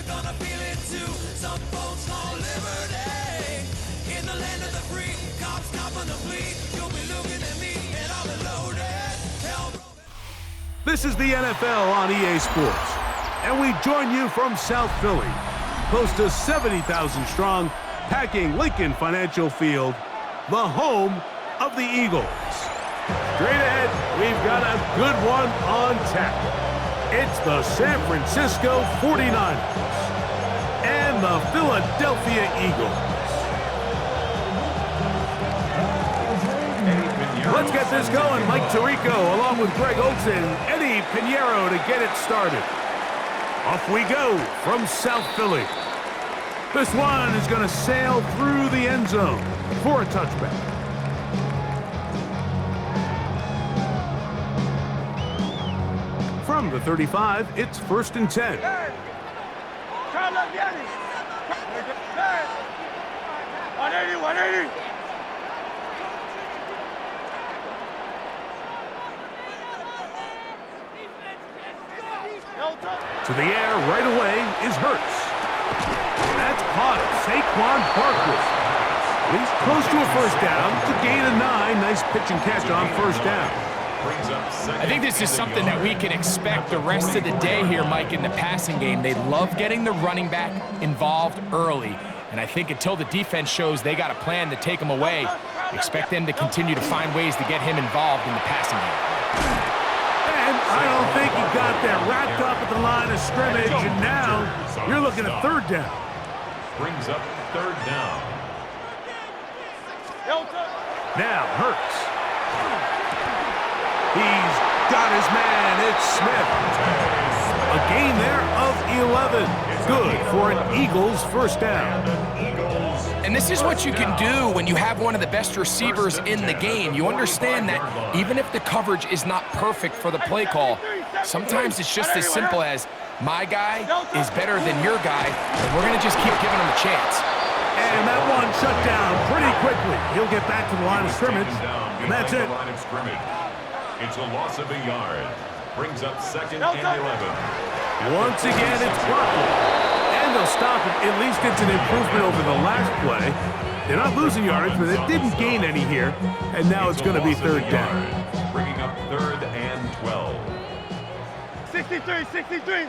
gonna feel it too. Some folks call liberty. In the land of the free, cops copping the plea. You'll be looking at me and I'll be loaded. Hell, this is the NFL on EA Sports, and we join you from South Philly, close to 70,000 strong, packing Lincoln Financial Field, the home of the Eagles. Straight ahead, we've got a good one on tap. It's the San Francisco 49ers and the Philadelphia Eagles. Let's get this going. Mike Tirico along with Greg Oates and Eddie Pinheiro to get it started. Off we go from South Philly. This one is going to sail through the end zone for a touchback. From the 35, it's 1st and 10. To the air right away is Hurts. That's caught. Saquon Barkley. He's close to a first down to gain a 9. Nice pitch and catch on first down. I think this is something that we can expect the rest of the day here, Mike, in the passing game. They love getting the running back involved early. And I think until the defense shows they got a plan to take him away, expect them to continue to find ways to get him involved in the passing game. And I don't think he got that wrapped up at the line of scrimmage, and now you're looking at third down. Brings up third down. Now Hurts. He's got his man. It's Smith. A gain there of 11. Good for an Eagles first down. And this is what you can do when you have one of the best receivers in the game. You understand that even if the coverage is not perfect for the play call, sometimes it's just as simple as my guy is better than your guy, and we're going to just keep giving him a chance. And that one shut down pretty quickly. He'll get back to the line of scrimmage, and that's it. It's a loss of a yard. Brings up 2nd and 11. Once again, it's Barkley. And they'll stop it. At least it's an improvement over the last play. They're not losing yardage, but they didn't gain any here. And now it's going to be third down. Bringing up 3rd and 12. 63.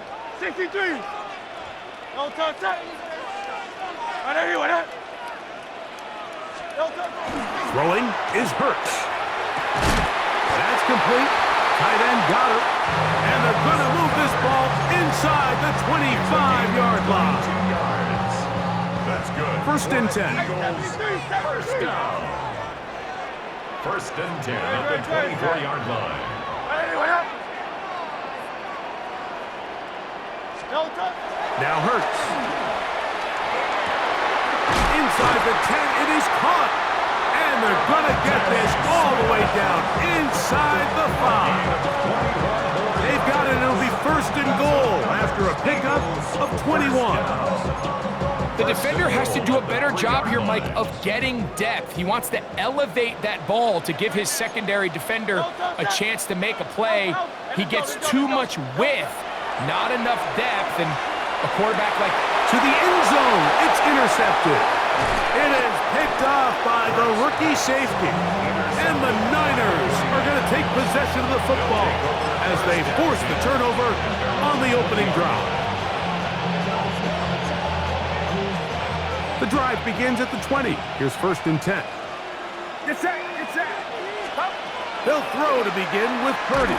Throwing is Hurts. That's complete. Tight end got it. And they're going to move this ball inside the 25-yard line. That's good. 1st and 10. First down. 1st and 10 at the 24-yard line. Now Hurts. Inside the 10, it is caught. And they're going to get this all the way down inside the 5. They've got it. It'll be 1st and goal after a pickup of 21. The defender has to do a better job here, Mike, of getting depth. He wants to elevate that ball to give his secondary defender a chance to make a play. He gets too much width, not enough depth, and a quarterback like... To the end zone, it's intercepted. It is picked off by the rookie safety. And the Niners are going to take possession of the football as they force the turnover on the opening drive. The drive begins at the 20. Here's 1st and 10. Get set. They'll throw to begin with Purdy.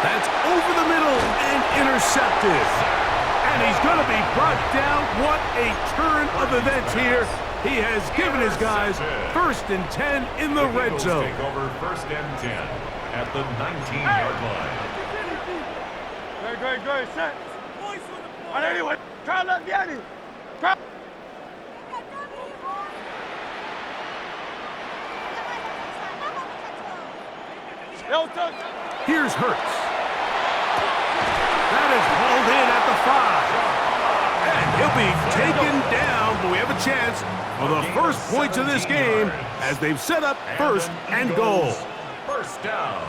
That's over the middle and intercepted. And he's going to be brought down. What a turn of events here. He has given his guys 1st and 10 in the red zone. Take over 1st and 10 at the 19-yard line. Great, set. Try left, Yanni. Try. Here's Hurts. That is hauled in at the 5. And he'll be taken down, but we have a chance for the first points of this game as they've set up 1st and goal. First down.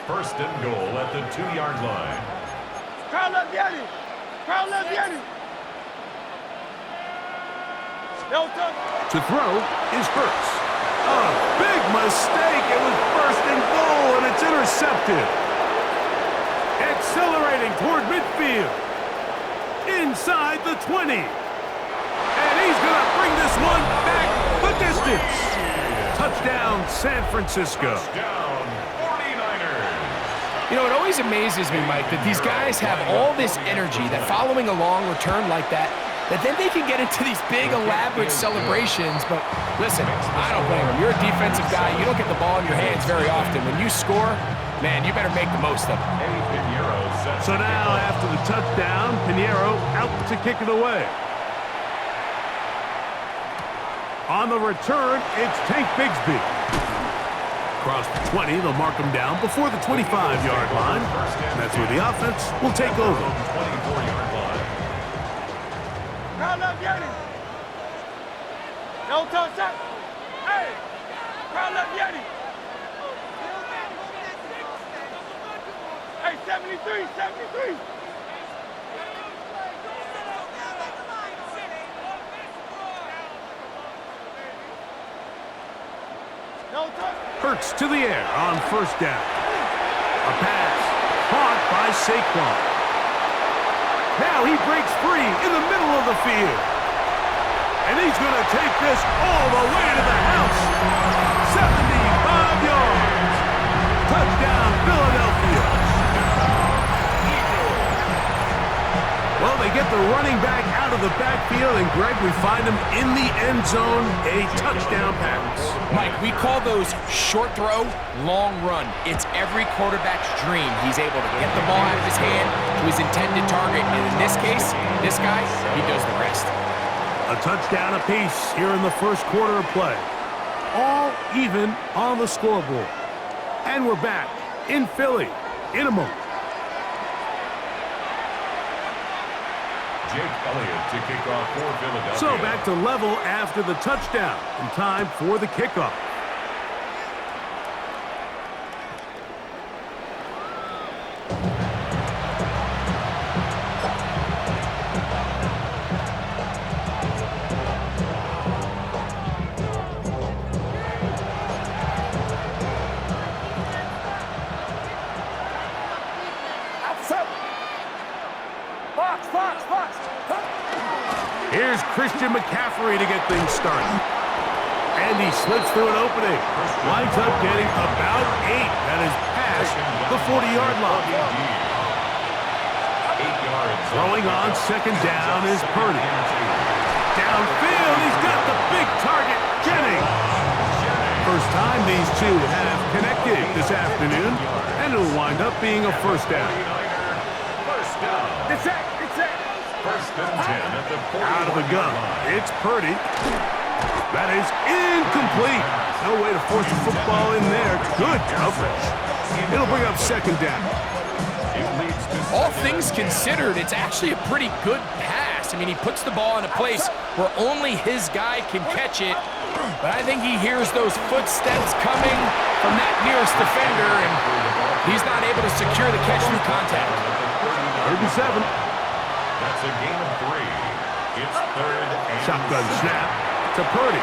1st and goal at the 2-yard line. Crowd left the enemy. No touch. To throw is Hurts. A big mistake. It was first and goal, and it's intercepted. Accelerating toward midfield. Inside the 20. And he's going to bring this one back the distance. Touchdown, San Francisco. Touchdown, 49ers. You know, it always amazes me, Mike, that these guys have all this energy, that following a long return like that then they can get into these big, elaborate celebrations. But listen, I don't blame them. You're a defensive guy. You don't get the ball in your hands very often. When you score, man, you better make the most of it. So now, after the touchdown, Pinheiro out to kick it away. On the return, it's Tank Bigsby. Across the 20, they'll mark him down before the 25-yard line. And that's where the offense will take over. 24-yard line. Crowd left the enemy. No touch. Hey, crowd left the enemy. Hey, 73, 73. No touch. Hurts to the air on first down. A pass caught by Saquon. Now he breaks free in the middle of the field. And he's going to take this all the way to the house. 75 yards. Touchdown, Philadelphia. Well, they get the running back out of the backfield, and Greg, we find him in the end zone, a touchdown pass. Mike, we call those short throw, long run. It's every quarterback's dream. He's able to get the ball out of his hand to his intended target, and in this case, this guy, he does the rest. A touchdown apiece here in the first quarter of play. All even on the scoreboard. And we're back in Philly in a moment. Jake Elliott to kick off for Philadelphia. So back to level after the touchdown. And time for the kickoff. Here's Christian McCaffrey to get things started. And he slips through an opening. Winds up getting about 8. That is past the 40-yard line. 8 yards. Throwing on second down is Purdy. Downfield, he's got the big target, Jennings. First time these two have connected this afternoon, and it'll wind up being a first down. First down. It's it. First and 10 at the 40. Out of the gun, it's Purdy. That is incomplete. No way to force the football in there. Good coverage. It'll bring up second down. All things considered, it's actually a pretty good pass. I mean, he puts the ball in a place where only his guy can catch it. But I think he hears those footsteps coming from that nearest defender, and he's not able to secure the catch through contact. 37. That's a gain of 3. It's third and Shotgun snap to Purdy.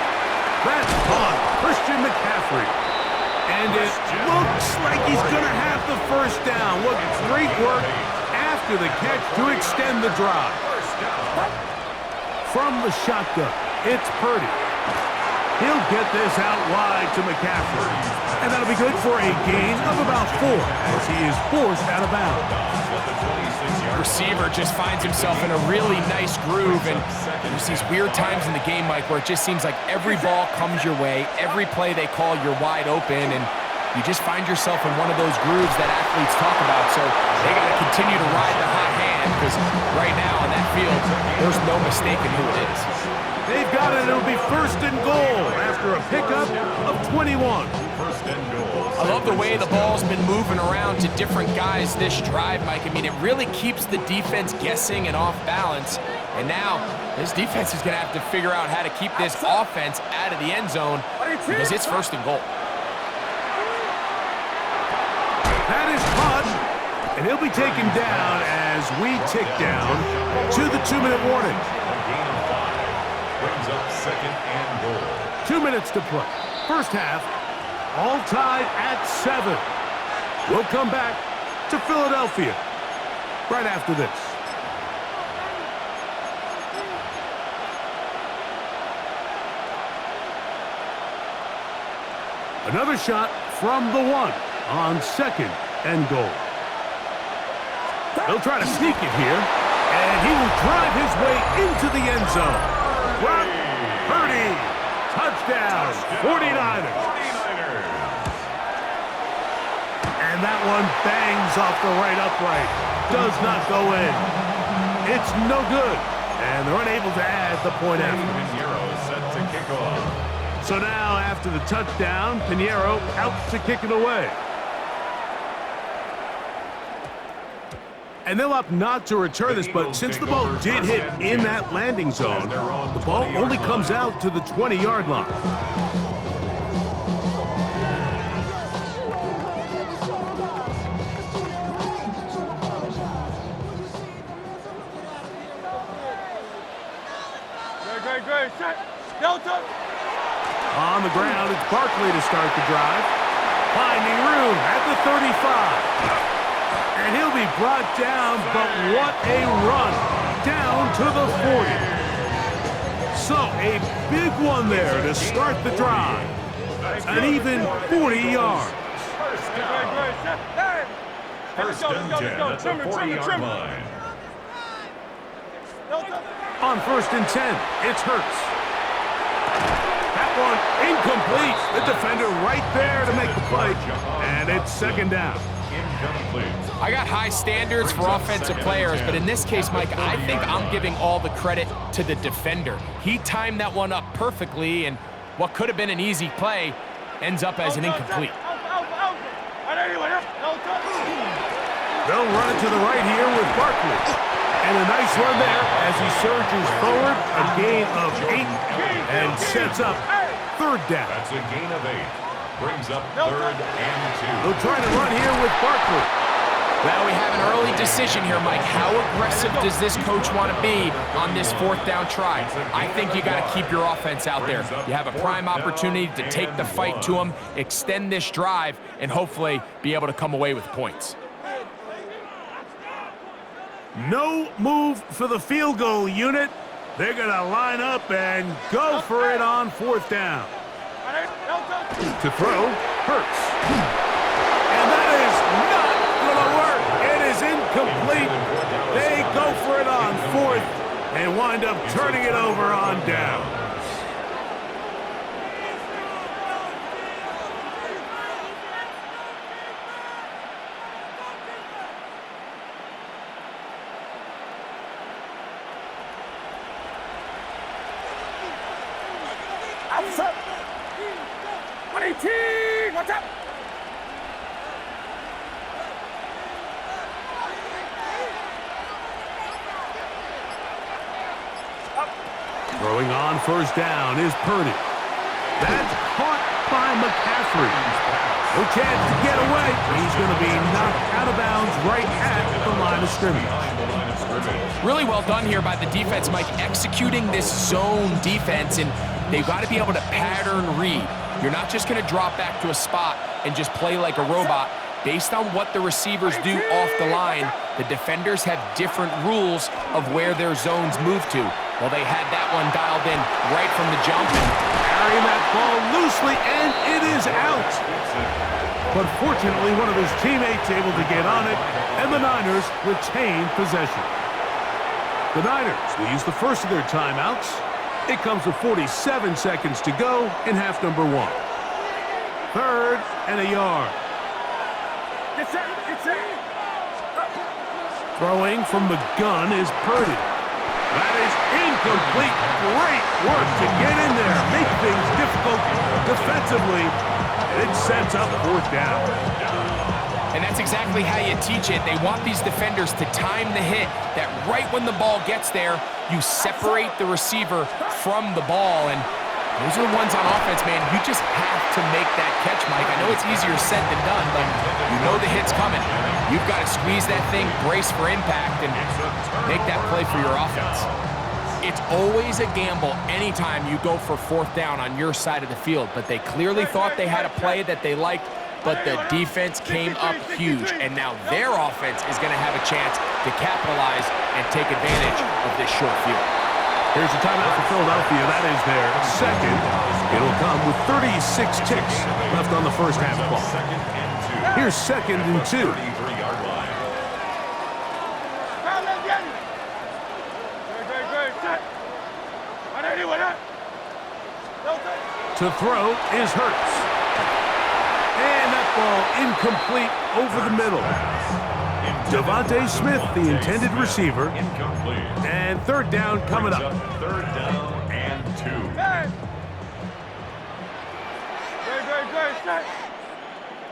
That's caught. Christian McCaffrey. And it looks like he's going to have the first down. What great work after the catch to extend the drive. From the shotgun, it's Purdy. He'll get this out wide to McCaffrey. And that'll be good for a gain of about 4 as he is forced out of bounds. Receiver just finds himself in a really nice groove, and there's these weird times in the game, Mike, where it just seems like every ball comes your way, every play they call, you're wide open, and you just find yourself in one of those grooves that athletes talk about. So they got to continue to ride the hot hand, because right now on that field, there's no mistaking who it is. They've got it. It'll be first and goal after a pickup of 21. First and goal. I love the way the ball's been moving around to different guys this drive, Mike. I mean, it really keeps the defense guessing and off balance. And now, this defense is going to have to figure out how to keep this offense out of the end zone because it's first and goal. That is caught, and And he'll be taken down as we tick down to the 2-minute warning. A gain of 5. Brings up second and goal. 2 minutes to play. First half, all tied at 7. We'll come back to Philadelphia right after this. Another shot from the 1 on second and goal. He'll try to sneak it here, and he will drive his way into the end zone. Brock Purdy, touchdown, 49ers. And that one bangs off the right upright. Does not go in. It's no good, and they're unable to add the point after. Pinheiro set to kick off. So now, after the touchdown, Pinheiro out to kick it away. And they'll opt not to return this, but since the ball did hit in that landing zone, the ball only comes out to the 20-yard line. Great. Set. Delta. On the ground, it's Barkley to start the drive. Finding room at the 35. And he'll be brought down, but what a run down to the 40. So a big one there to start the drive. An even 40 yards. First and 10 at the 40-yard line. On first and 10, it's Hurts. That one incomplete. The defender right there to make the play. And it's second down. Incomplete. I got high standards for offensive players, but in this case, Mike, I think I'm giving all the credit to the defender. He timed that one up perfectly, and what could have been an easy play ends up as an incomplete. They'll run it to the right here with Barkley. And a nice run there as he surges forward. A gain of 8 and sets up third down. That's a gain of 8. Brings up third and 2. They'll try to run here with Barkley. Well, we have an early decision here, Mike. How aggressive does this coach want to be on this fourth down try? I think you got to keep your offense out there. You have a prime opportunity to take the fight to them, extend this drive, and hopefully be able to come away with points. No move for the field goal unit. They're going to line up and go for it on fourth down. To throw, Hurts. And that is not going to work. It is incomplete. They go for it on fourth and wind up turning it over on down. Outside. 118. What's up? Throwing on first down is Purdy. That's caught by McCaffrey. No chance to get away. He's going to be knocked out of bounds right at the line of scrimmage. Really well done here by the defense, Mike, executing this zone defense, and they've got to be able to pattern read. You're not just going to drop back to a spot and just play like a robot. Based on what the receivers do off the line, the defenders have different rules of where their zones move to. Well, they had that one dialed in right from the jump. Carrying that ball loosely, and it is out. But fortunately, one of his teammates able to get on it, and the Niners retain possession. The Niners will use the first of their timeouts. It comes with 47 seconds to go in half number 1. Third and a yard. Throwing from the gun is Purdy. That is incomplete. Great work to get in there. Make things difficult defensively. And it sets up fourth down. And that's exactly how you teach it. They want these defenders to time the hit, that right when the ball gets there, you separate the receiver from the ball. And Those are the ones on offense, man. You just have to make that catch, Mike. I know it's easier said than done, but you know the hit's coming. You've got to squeeze that thing, brace for impact, and make that play for your offense. It's always a gamble anytime you go for fourth down on your side of the field, but they clearly thought they had a play that they liked, but the defense came up huge, and now their offense is going to have a chance to capitalize and take advantage of this short field. Here's a timeout for Philadelphia. That is their second. It'll come with 36 ticks left on the first half clock. Here's 2nd and 2. To throw is Hurts. And that ball incomplete over the middle. Devontae Smith, the intended receiver. And 3rd down coming up. 3rd down and 2. Great.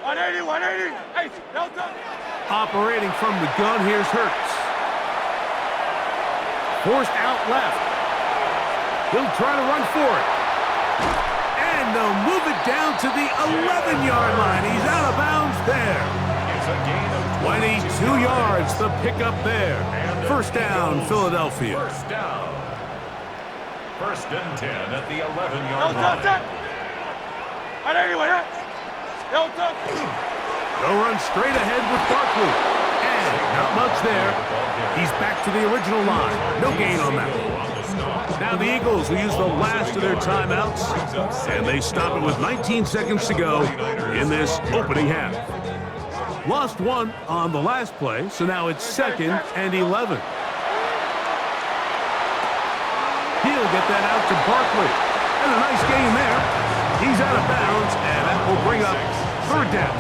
180. Hey, Delta. Operating from the gun, here's Hurts. Forced out left. He'll try to run for it. And they'll move it down to the 11-yard line. He's out of bounds there. 22 yards, the pickup there. 1st down, Philadelphia. 1st down. 1st and 10 at the 11-yard line. They'll run straight ahead with Barkley. And not much there. He's back to the original line. No gain on that one. Now the Eagles will use the last of their timeouts, and they stop it with 19 seconds to go in this opening half. Lost one on the last play, so now it's 2nd and 11. He'll get that out to Barkley. And a nice gain there. He's out of bounds, and that will bring up 3rd down.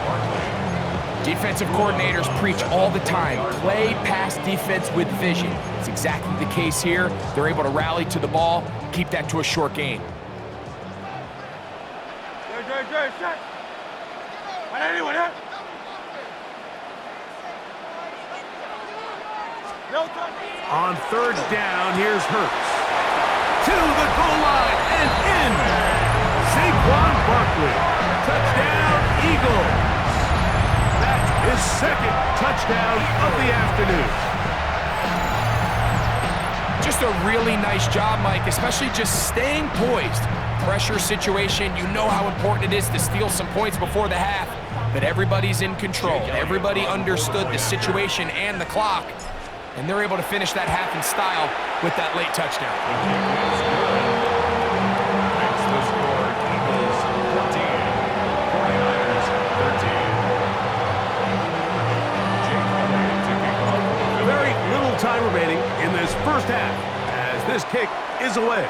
Defensive coordinators preach all the time, play pass defense with vision. It's exactly the case here. They're able to rally to the ball, keep that to a short gain. Great. Set. 180. On 3rd down, here's Hurts. To the goal line and in. Saquon Barkley. Touchdown, Eagles. That's his 2nd touchdown of the afternoon. Just a really nice job, Mike, especially just staying poised. Pressure situation, you know how important it is to steal some points before the half, but everybody's in control. Everybody understood the situation and the clock, and they're able to finish that half in style with that late touchdown. Makes the score Eagles 14, 49ers 13. Very little time remaining in this first half as this kick is away.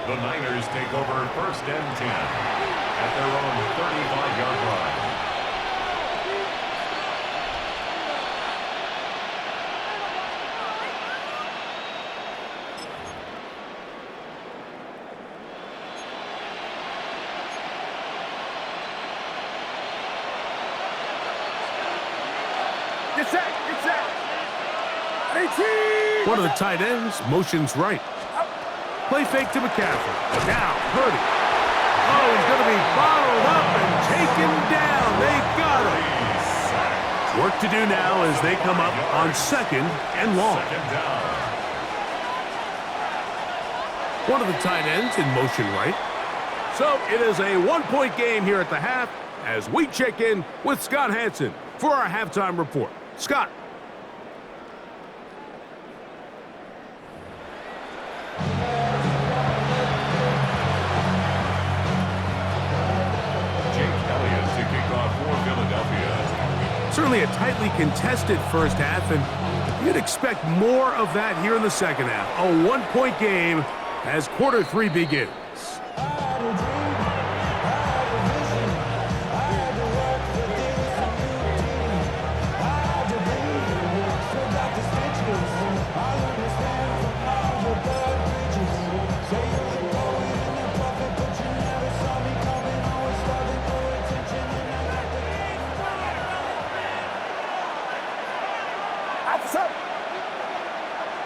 The Niners take over 1st and 10 at their own 35-yard line. Get set. 18. One of the tight ends motions right. Play fake to McCaffrey. Now, Purdy. Oh, he's going to be bottled up and taken down. They got him. Work to do now as they come up on 2nd and long. 2nd down. One of the tight ends in motion right. So it is a 1-point game here at the half as we check in with Scott Hansen for our halftime report. Scott. Certainly a tightly contested first half, and you'd expect more of that here in the second half. A 1-point game as quarter 3 begins.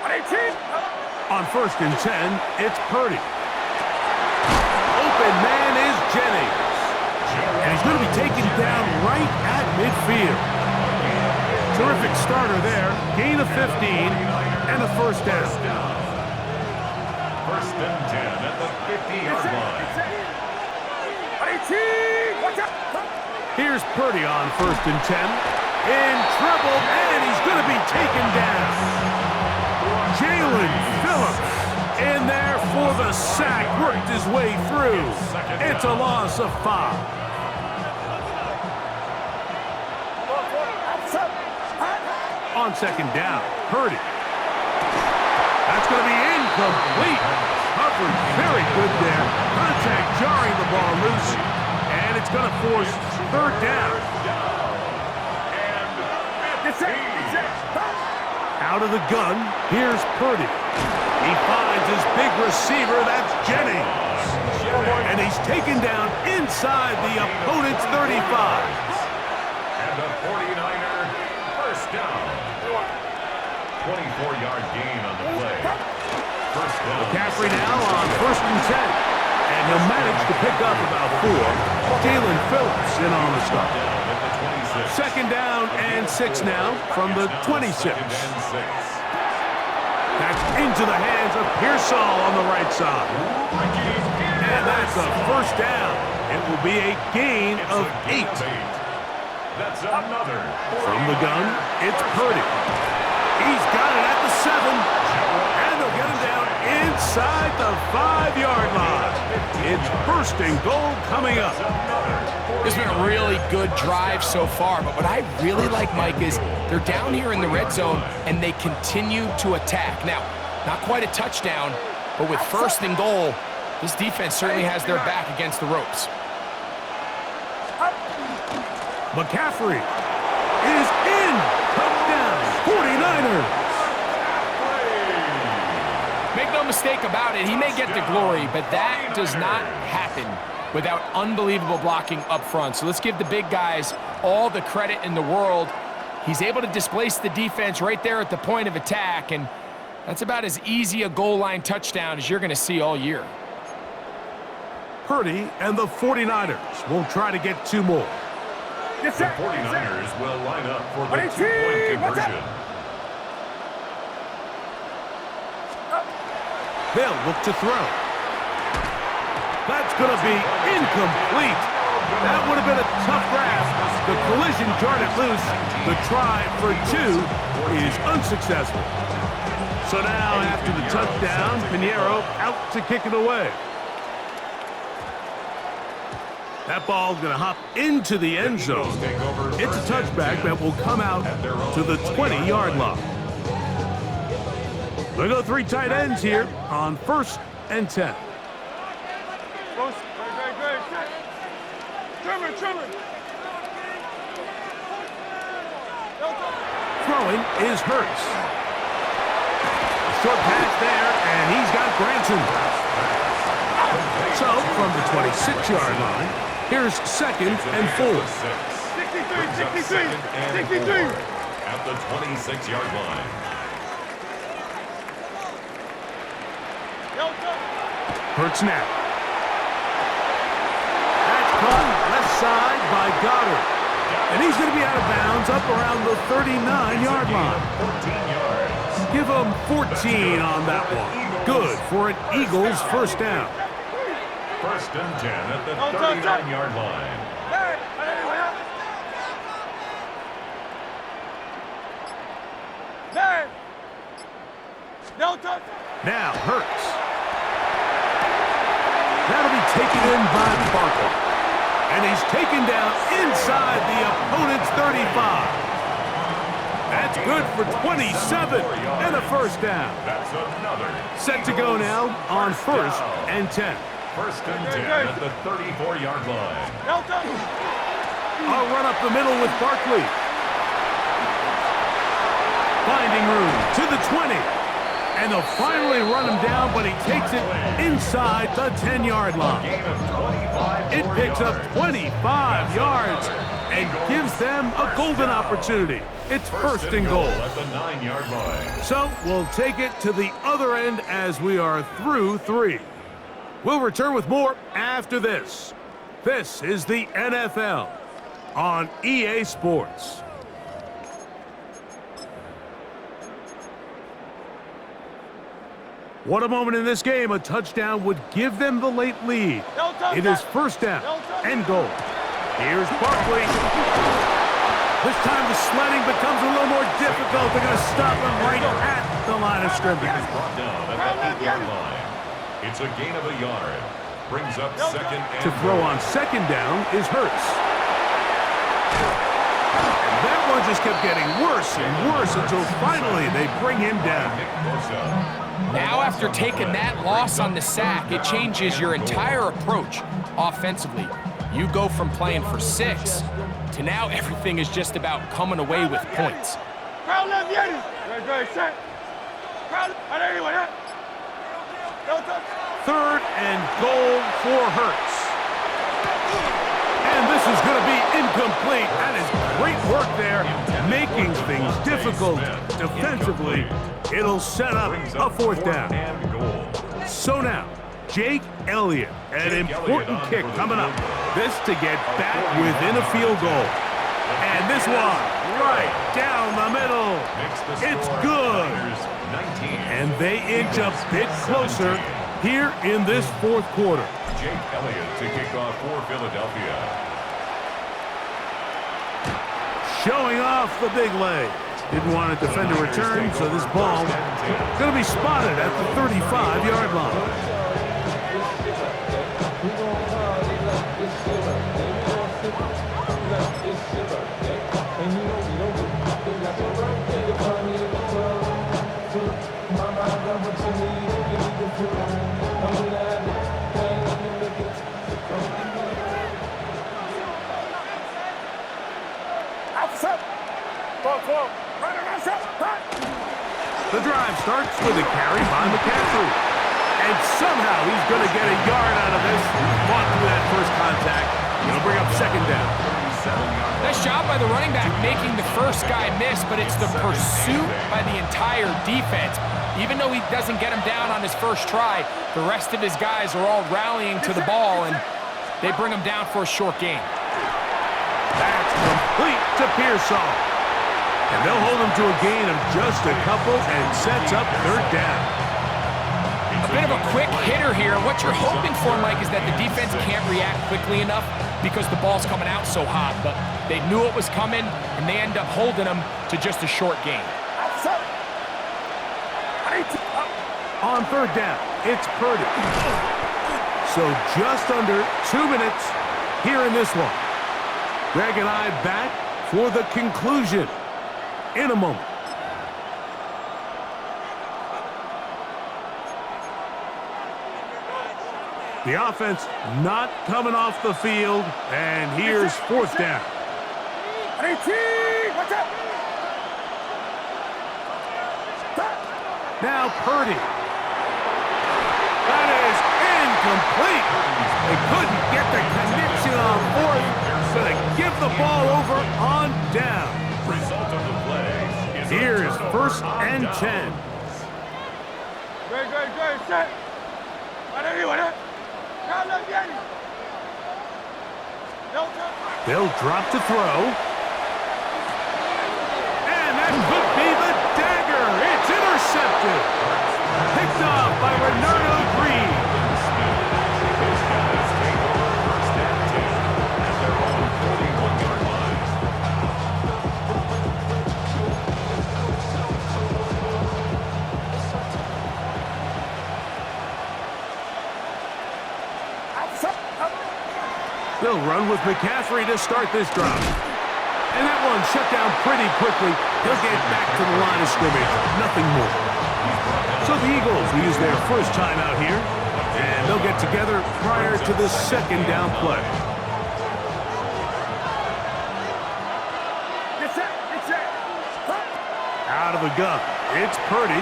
On 1st and 10, it's Purdy. Open man is Jennings. And he's going to be taken down right at midfield. Terrific starter there. Gain of 15 and a first down. 1st and 10 at the 50-yard line. Here's Purdy on 1st and 10. In trouble, and he's going to be taken down. Jalen Phillips in there for the sack. Worked his way through. It's a loss of 5. On 2nd down, Purdy. That's going to be incomplete. Coverage very good there. Contact jarring the ball loose. And it's going to force 3rd down. Out of the gun, here's Purdy. He finds his big receiver, that's Jennings. And he's taken down inside the opponent's 35. And the 49er, first down. 24-yard gain on the play. First down. McCaffrey now on 1st and 10. And he'll manage to pick up about 4. Jalen Phillips in on the stop. 2nd down and 6 now from the 26. That's into the hands of Pearsall on the right side. And that's a first down. It will be a gain of 8. That's another. From the gun, it's Purdy. He's got it at the 7. And they'll get him down inside the 5-yard line. It's 1st and goal coming up. It's been a really good drive so far, but what I really like, Mike, is they're down here in the red zone, and they continue to attack. Now, not quite a touchdown, but with 1st and goal, this defense certainly has their back against the ropes. McCaffrey is in. Touchdown, 49ers. Make no mistake about it, he may get the glory, but that does not happen without unbelievable blocking up front. So let's give the big guys all the credit in the world. He's able to displace the defense right there at the point of attack, and that's about as easy a goal line touchdown as you're going to see all year. Purdy and the 49ers will try to get 2 more. The 49ers will line up for the 2-point conversion. They'll look to throw. That's going to be incomplete. That would have been a tough grab. The collision jarred it loose. The try for 2 is unsuccessful. So now, after the touchdown, Pinheiro out to kick it away. That ball's going to hop into the end zone. It's a touchback that will come out to the 20-yard line. They go 3 tight ends here on 1st and 10. Throwing is Hurts. Short pass there, and he's got Granson. So, from the 26-yard line, here's 2nd and 4. 63. At the 26-yard line. Hurts now. That's caught left side by Goddard. And he's going to be out of bounds up around the 39-yard line. 14 yards. Give him 14 on that one. Good for an Eagles first down. 1st and 10 at the 39-yard line. Now Hurts. That'll be taken in by Barkley. And he's taken down inside the opponent's 35. That's good for 27 and a first down. That's another. Set to go now on 1st and 10. 1st and 10 at the 34-yard line. I'll run up the middle with Barkley. Finding room to the 20. And they'll finally run him down, but he takes it inside the 10-yard line. It picks up 25 yards. and gives them a golden opportunity. It's first and goal. At the 9-yard line. So we'll take it to the other end as we are through 3. We'll return with more after this. This is the NFL on EA Sports. What a moment in this game. A touchdown would give them the late lead. It is first down and goal. Here's Barkley. This time the sledding becomes a little more difficult. They're going to stop him right at the line of scrimmage. Brought down at the 8-yard line. It's a gain of a yard. Brings up second and To throw on second down is Hurts. And that one just kept getting worse and worse until finally they bring him down. Now after taking that loss on the sack, it changes your entire approach offensively. You go from playing for 6 to now everything is just about coming away with points. Crowd left, Yanni. Great, set. Crowd, on anyone, huh? No touch. Third and goal for Hurts. And this is going to be incomplete. That is great work there, making things difficult defensively. It'll set up a fourth down. So now, Jake Elliott, an important kick coming up. This to get back within a field goal. And this one, right down the middle. It's good. And they inch a bit closer here in this fourth quarter. Jake Elliott to kick off for Philadelphia. Showing off the big leg. Didn't want to defend a return, so this ball going to be spotted at the 35-yard line. The drive starts with a carry by McCaffrey. And somehow he's going to get a yard out of this. Fought through that first contact. He'll bring up second down. Nice job by the running back making the first guy miss, but it's the pursuit by the entire defense. Even though he doesn't get him down on his first try, the rest of his guys are all rallying to the ball, and they bring him down for a short gain. That's complete to Pearsall. And they'll hold him to a gain of just a couple and sets up third down. A bit of a quick hitter here. What you're hoping for, Mike, is that the defense can't react quickly enough because the ball's coming out so hot. But they knew it was coming, and they end up holding him to just a short gain. On third down, it's Purdy. So just under 2 minutes here in this one. Greg and I back for the conclusion in a moment. The offense not coming off the field, and here's fourth down. Now Purdy. That is incomplete. They couldn't get the connection on fourth, so they give the ball over on down. Result of the play is Here's first and 10. Great, set. On anyone, huh? Crowd left, Yanni. No touch. They'll drop to throw. And that could be the dagger. It's intercepted. Picked off by Renardo Green. His guys take over first and 10 at their own 41-yard line. They'll run with McCaffrey to start this drive. And that one shut down pretty quickly. He'll get back to the line of scrimmage. Nothing more. So the Eagles use their first time out here, and they'll get together prior to the second down play. Out of the gun, it's Purdy.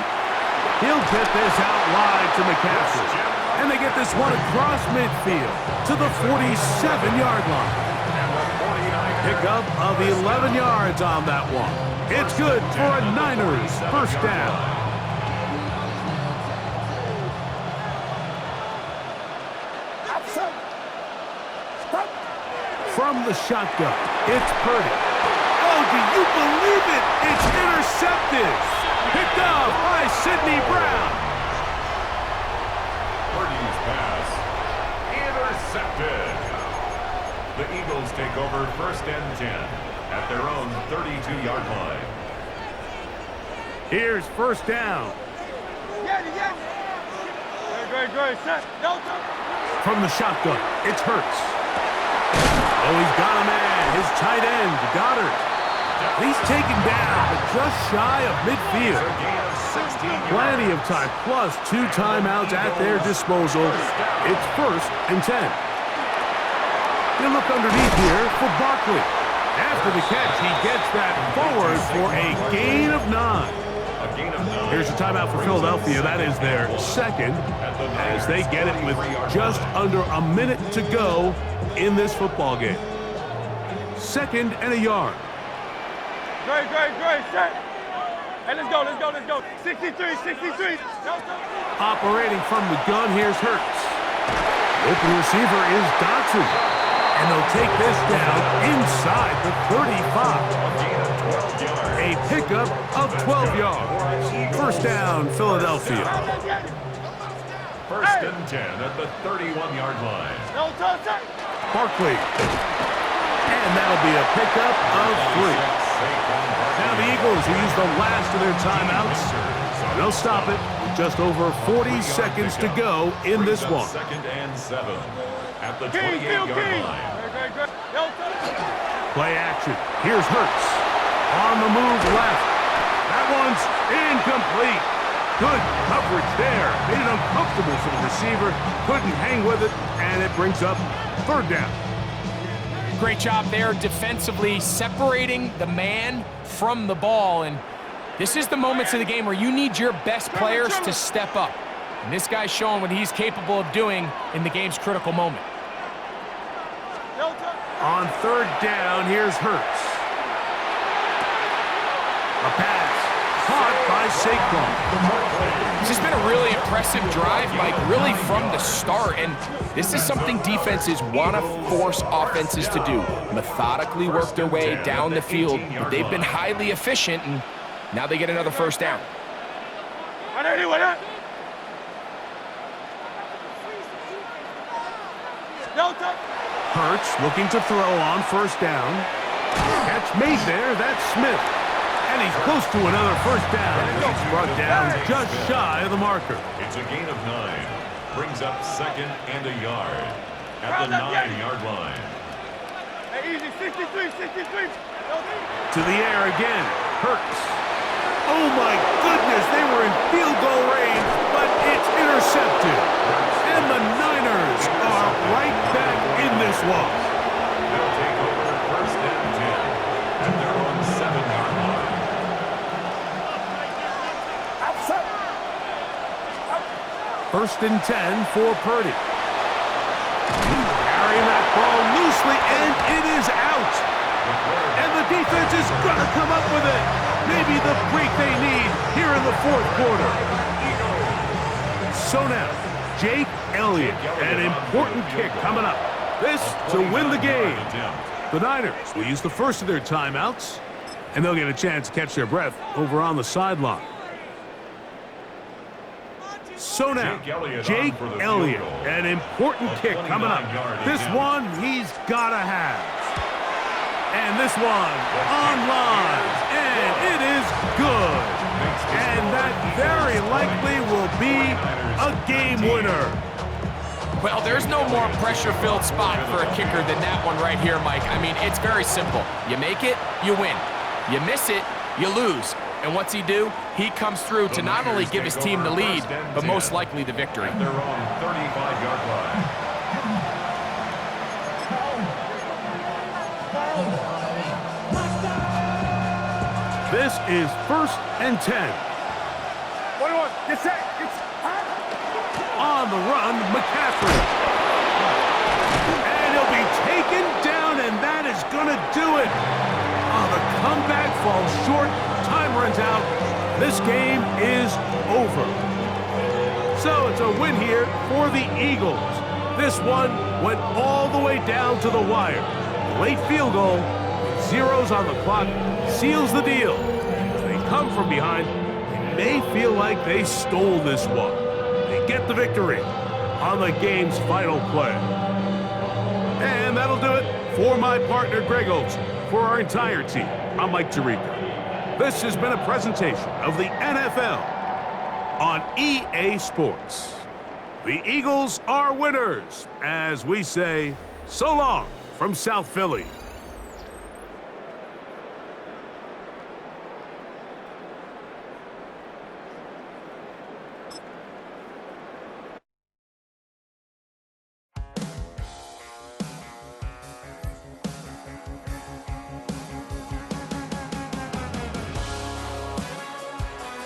He'll get this out wide to McCaffrey. And they get this one across midfield to the 47-yard line. And the 49 Pickup of 11 yards on that one. It's good for a Niners first down. From the shotgun, it's Purdy. Oh, do you believe it? It's intercepted. Picked up by Sidney Brown. Purdy's pass intercepted. The Eagles take over first and 10 at their own 32-yard line. Here's first down. Great. Set. Go. From the shotgun, it's Hurts. Oh, he's got a man. His tight end, Goddard. He's taken down, but just shy of midfield. Plenty of time, plus 2 timeouts at their disposal. It's first and 10. You look underneath here for Barkley. After the catch, he gets that forward for a gain of 9. Here's a timeout for Philadelphia. That is their second, as they get it with just under a minute to go in this football game. Second and a yard. Great. Set. Hey, let's go. 63. Go. Operating from the gun, here's Hurts. Open receiver is Dotson. And they'll take this down inside the 35. A pickup of 12 yards. First down, Philadelphia. First and 10 at the 31-yard line. Barkley. And that'll be a pickup of 3. Now the Eagles will use the last of their timeouts. They'll stop it with just over 40 seconds to go in this one. Second and 7 at the 28-yard line. Play action. Here's Hurts. On the move left. That one's incomplete. Good coverage there. Made it uncomfortable for the receiver. Couldn't hang with it, and it brings up third down. Great job there defensively, separating the man from the ball. And this is the moments of the game where you need your best players to step up. And this guy's showing what he's capable of doing in the game's critical moment. On third down, here's Hurts. A pass caught by Saquon. This has been a really impressive drive, Mike, really from the start. And this is something defenses want to force offenses to do. Methodically work their way down the field. But they've been highly efficient, and now they get another first down. Hurts looking to throw on first down. Catch made there. That's Smith. And he's close to another first down. He's brought down just shy of the marker. It's a gain of 9. Brings up second and a yard at the 9-yard line. Hey, easy. 63. To the air again. Hurts. Oh, my goodness. They were in field goal range, but it's intercepted. And the Niners are right back in this one. They'll take over first and 10 at their own 7-yard line. First and 10 for Purdy. Carrying that ball loosely, and it is out. And the defense is going to come up with it. Maybe the break they need here in the fourth quarter. So now, Jake Elliott, an important kick coming up. This to win the game. The Niners will use the first of their timeouts, and they'll get a chance to catch their breath over on the sideline. So now, Jake Elliott, an important kick coming up. This one he's got to have. And this one online, and it is good. And that very likely will be a game winner. Well, there's no more pressure-filled spot for a kicker than that one right here, Mike. I mean, it's very simple. You make it, you win. You miss it, you lose. And what's he do? He comes through to not only give his team the lead, but most likely the victory. Their own 35-yard line. This is first and 10. 21. Get set. On the run, McCaffrey. And he'll be taken down, and that is is going to do it. Oh, the comeback falls short. Time runs out. This game is over. So it's a win here for the Eagles. This one went all the way down to the wire. The late field goal, with zeros on the clock, seals the deal. As they come from behind, they may feel like they stole this one. They get the victory on the game's final play. And that'll do it for my partner, Greg Olson. For our entire team, I'm Mike Tirico. This has been a presentation of the NFL on EA Sports. The Eagles are winners, as we say, so long from South Philly.